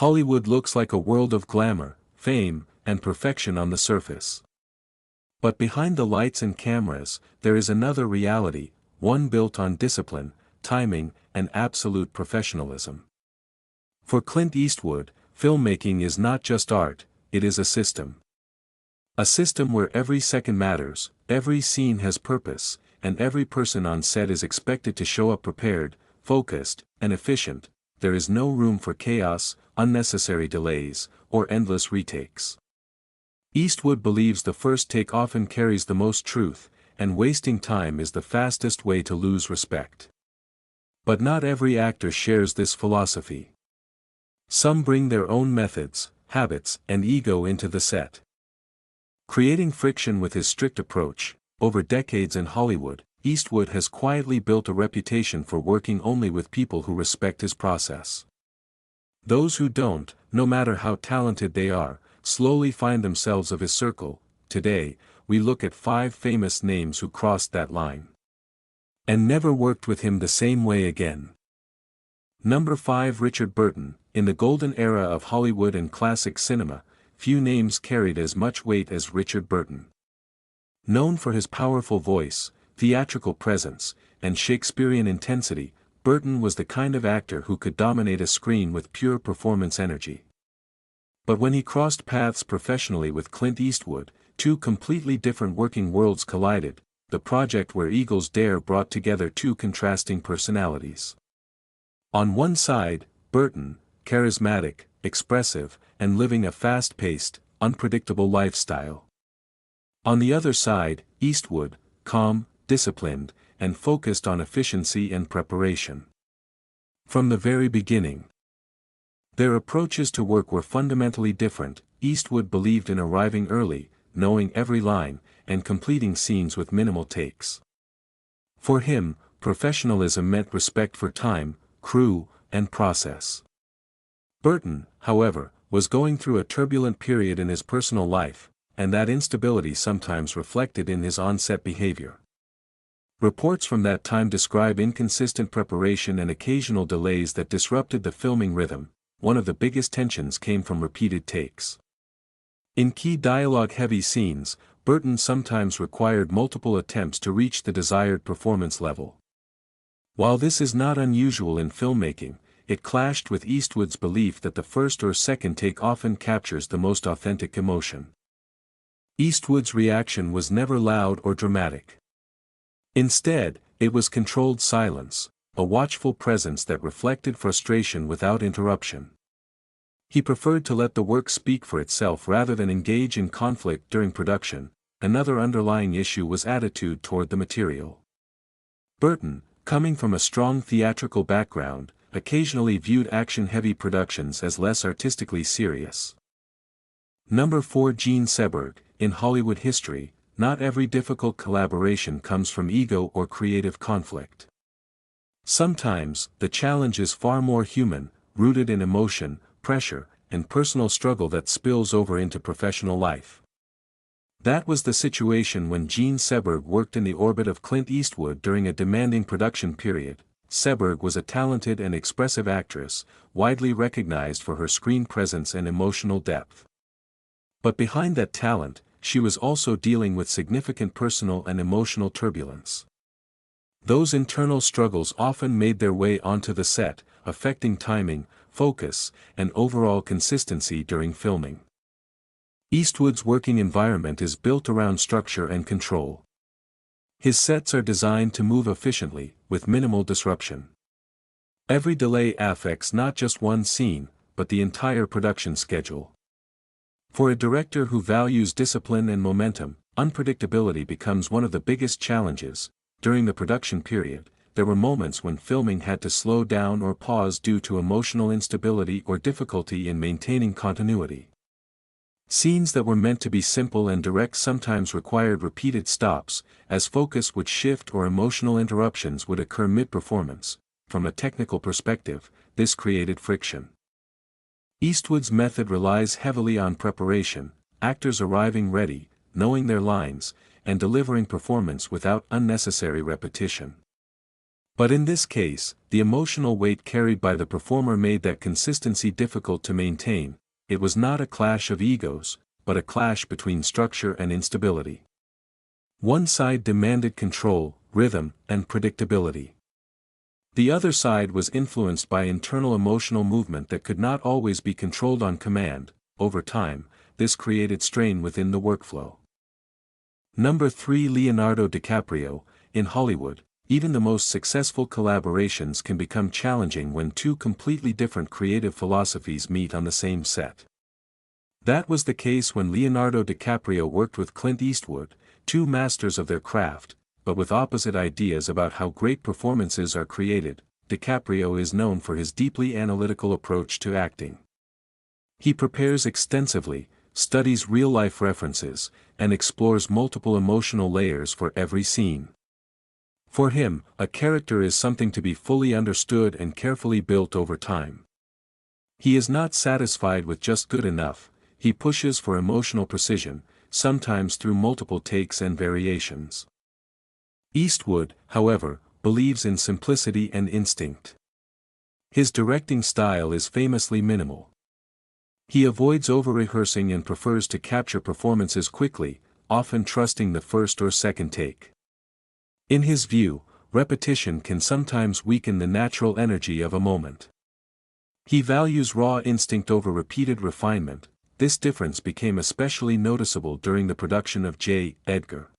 Hollywood looks like a world of glamour, fame, and perfection on the surface. But behind the lights and cameras, there is another reality, one built on discipline, timing, and absolute professionalism. For Clint Eastwood, filmmaking is not just art, it is a system. A system where every second matters, every scene has purpose, and every person on set is expected to show up prepared, focused, and efficient. There is no room for chaos, unnecessary delays, or endless retakes. Eastwood believes the first take often carries the most truth, and wasting time is the fastest way to lose respect. But not every actor shares this philosophy. Some bring their own methods, habits, and ego into the set. Creating friction with his strict approach, over decades in Hollywood, Eastwood has quietly built a reputation for working only with people who respect his process. Those who don't, no matter how talented they are, slowly find themselves of his circle. Today, we look at 5 famous names who crossed that line and never worked with him the same way again. Number 5. Richard Burton. In the golden era of Hollywood and classic cinema, few names carried as much weight as Richard Burton. Known for his powerful voice, theatrical presence, and Shakespearean intensity, Burton was the kind of actor who could dominate a screen with pure performance energy. But when he crossed paths professionally with Clint Eastwood, 2 completely different working worlds collided, the project where eagles dare brought together 2 contrasting personalities. On one side, Burton, charismatic, expressive, and living a fast-paced, unpredictable lifestyle. On the other side, Eastwood, calm, disciplined, and focused on efficiency and preparation. From the very beginning, their approaches to work were fundamentally different. Eastwood believed in arriving early, knowing every line, and completing scenes with minimal takes. For him, professionalism meant respect for time, crew, and process. Burton, however, was going through a turbulent period in his personal life, and that instability sometimes reflected in his on-set behavior. Reports from that time describe inconsistent preparation and occasional delays that disrupted the filming rhythm. One of the biggest tensions came from repeated takes. In key dialogue-heavy scenes, Burton sometimes required multiple attempts to reach the desired performance level. While this is not unusual in filmmaking, it clashed with Eastwood's belief that the first or second take often captures the most authentic emotion. Eastwood's reaction was never loud or dramatic. Instead, it was controlled silence, a watchful presence that reflected frustration without interruption. He preferred to let the work speak for itself rather than engage in conflict during production. Another underlying issue was attitude toward the material. Burton, coming from a strong theatrical background, occasionally viewed action-heavy productions as less artistically serious. Number 4. Gene Seberg. In Hollywood history, not every difficult collaboration comes from ego or creative conflict. Sometimes, the challenge is far more human, rooted in emotion, pressure, and personal struggle that spills over into professional life. That was the situation when Gene Seberg worked in the orbit of Clint Eastwood during a demanding production period. Seberg was a talented and expressive actress, widely recognized for her screen presence and emotional depth. But behind that talent, she was also dealing with significant personal and emotional turbulence. Those internal struggles often made their way onto the set, affecting timing, focus, and overall consistency during filming. Eastwood's working environment is built around structure and control. His sets are designed to move efficiently, with minimal disruption. Every delay affects not just one scene, but the entire production schedule. For a director who values discipline and momentum, unpredictability becomes one of the biggest challenges. During the production period, there were moments when filming had to slow down or pause due to emotional instability or difficulty in maintaining continuity. Scenes that were meant to be simple and direct sometimes required repeated stops, as focus would shift or emotional interruptions would occur mid-performance. From a technical perspective, this created friction. Eastwood's method relies heavily on preparation, actors arriving ready, knowing their lines, and delivering performance without unnecessary repetition. But in this case, the emotional weight carried by the performer made that consistency difficult to maintain. It was not a clash of egos, but a clash between structure and instability. One side demanded control, rhythm, and predictability. The other side was influenced by internal emotional movement that could not always be controlled on command. Over time, this created strain within the workflow. Number 3. Leonardo DiCaprio. In Hollywood, even the most successful collaborations can become challenging when two completely different creative philosophies meet on the same set. That was the case when Leonardo DiCaprio worked with Clint Eastwood, two masters of their craft, but with opposite ideas about how great performances are created. DiCaprio is known for his deeply analytical approach to acting. He prepares extensively, studies real-life references, and explores multiple emotional layers for every scene. For him, a character is something to be fully understood and carefully built over time. He is not satisfied with just good enough. He pushes for emotional precision, sometimes through multiple takes and variations. Eastwood, however, believes in simplicity and instinct. His directing style is famously minimal. He avoids over-rehearsing and prefers to capture performances quickly, often trusting the first or second take. In his view, repetition can sometimes weaken the natural energy of a moment. He values raw instinct over repeated refinement. This difference became especially noticeable during the production of J. Edgar.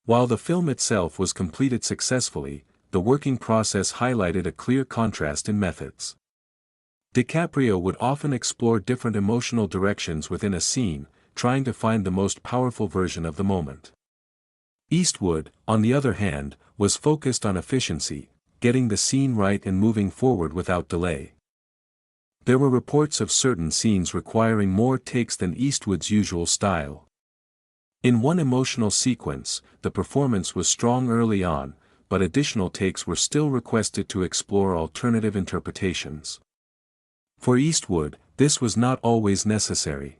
While the film itself was completed successfully, the working process highlighted a clear contrast in methods. DiCaprio would often explore different emotional directions within a scene, trying to find the most powerful version of the moment. Eastwood, on the other hand, was focused on efficiency, getting the scene right and moving forward without delay. There were reports of certain scenes requiring more takes than Eastwood's usual style. In one emotional sequence, the performance was strong early on, but additional takes were still requested to explore alternative interpretations. For Eastwood, this was not always necessary.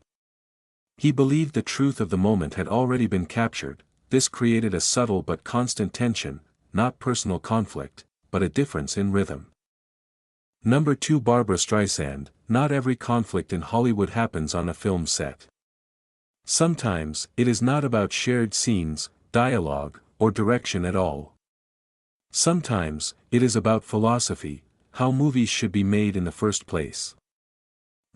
He believed the truth of the moment had already been captured. This created a subtle but constant tension, not personal conflict, but a difference in rhythm. Number 2. Barbra Streisand. Not every conflict in Hollywood happens on a film set. Sometimes, it is not about shared scenes, dialogue, or direction at all. Sometimes, it is about philosophy, how movies should be made in the first place.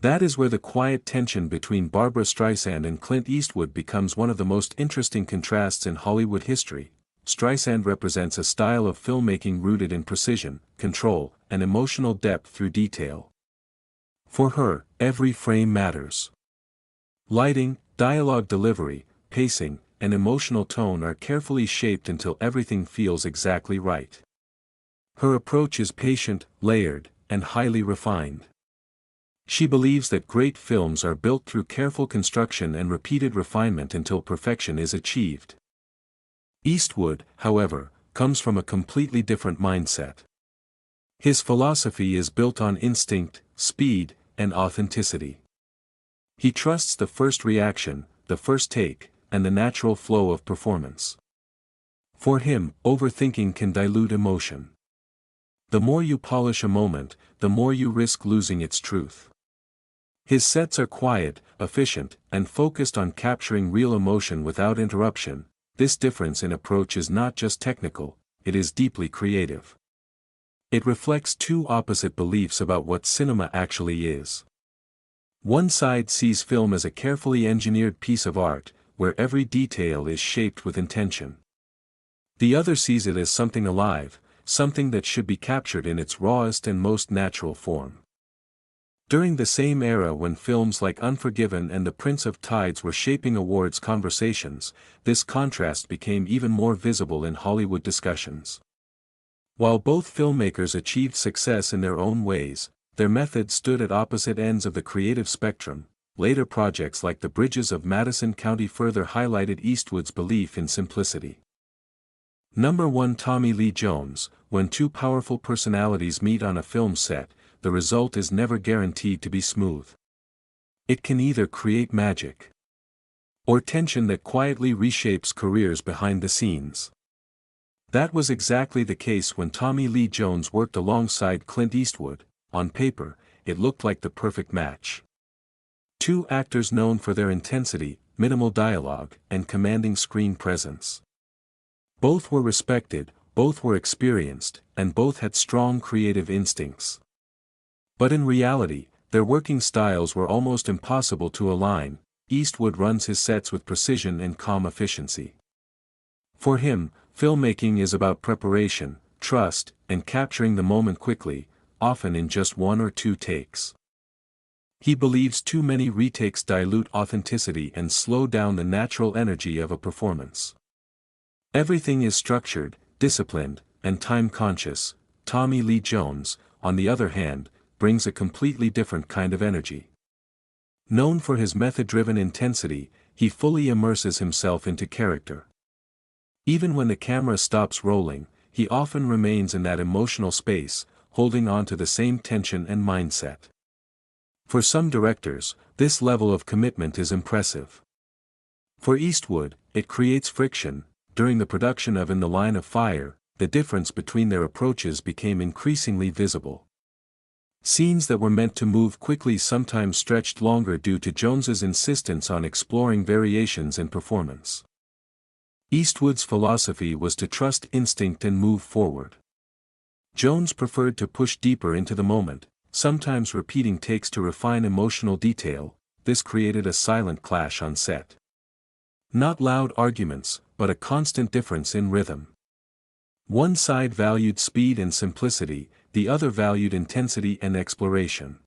That is where the quiet tension between Barbra Streisand and Clint Eastwood becomes one of the most interesting contrasts in Hollywood history. Streisand represents a style of filmmaking rooted in precision, control, and emotional depth through detail. For her, every frame matters. Lighting, dialogue delivery, pacing, and emotional tone are carefully shaped until everything feels exactly right. Her approach is patient, layered, and highly refined. She believes that great films are built through careful construction and repeated refinement until perfection is achieved. Eastwood, however, comes from a completely different mindset. His philosophy is built on instinct, speed, and authenticity. He trusts the first reaction, the first take, and the natural flow of performance. For him, overthinking can dilute emotion. The more you polish a moment, the more you risk losing its truth. His sets are quiet, efficient, and focused on capturing real emotion without interruption. This difference in approach is not just technical, it is deeply creative. It reflects two opposite beliefs about what cinema actually is. One side sees film as a carefully engineered piece of art, where every detail is shaped with intention. The other sees it as something alive, something that should be captured in its rawest and most natural form. During the same era when films like Unforgiven and The Prince of Tides were shaping awards conversations, this contrast became even more visible in Hollywood discussions. While both filmmakers achieved success in their own ways, their methods stood at opposite ends of the creative spectrum. Later projects like The Bridges of Madison County further highlighted Eastwood's belief in simplicity. Number 1. Tommy Lee Jones. When two powerful personalities meet on a film set, the result is never guaranteed to be smooth. It can either create magic or tension that quietly reshapes careers behind the scenes. That was exactly the case when Tommy Lee Jones worked alongside Clint Eastwood. On paper, it looked like the perfect match. Two actors known for their intensity, minimal dialogue, and commanding screen presence. Both were respected, both were experienced, and both had strong creative instincts. But in reality, their working styles were almost impossible to align. Eastwood runs his sets with precision and calm efficiency. For him, filmmaking is about preparation, trust, and capturing the moment quickly, often in just 1 or 2 takes. He believes too many retakes dilute authenticity and slow down the natural energy of a performance. Everything is structured, disciplined, and time-conscious. Tommy Lee Jones, on the other hand, brings a completely different kind of energy. Known for his method-driven intensity, he fully immerses himself into character. Even when the camera stops rolling, he often remains in that emotional space, holding on to the same tension and mindset. For some directors, this level of commitment is impressive. For Eastwood, it creates friction. During the production of In the Line of Fire, the difference between their approaches became increasingly visible. Scenes that were meant to move quickly sometimes stretched longer due to Jones's insistence on exploring variations in performance. Eastwood's philosophy was to trust instinct and move forward. Jones preferred to push deeper into the moment, sometimes repeating takes to refine emotional detail. This created a silent clash on set. Not loud arguments, but a constant difference in rhythm. One side valued speed and simplicity, the other valued intensity and exploration.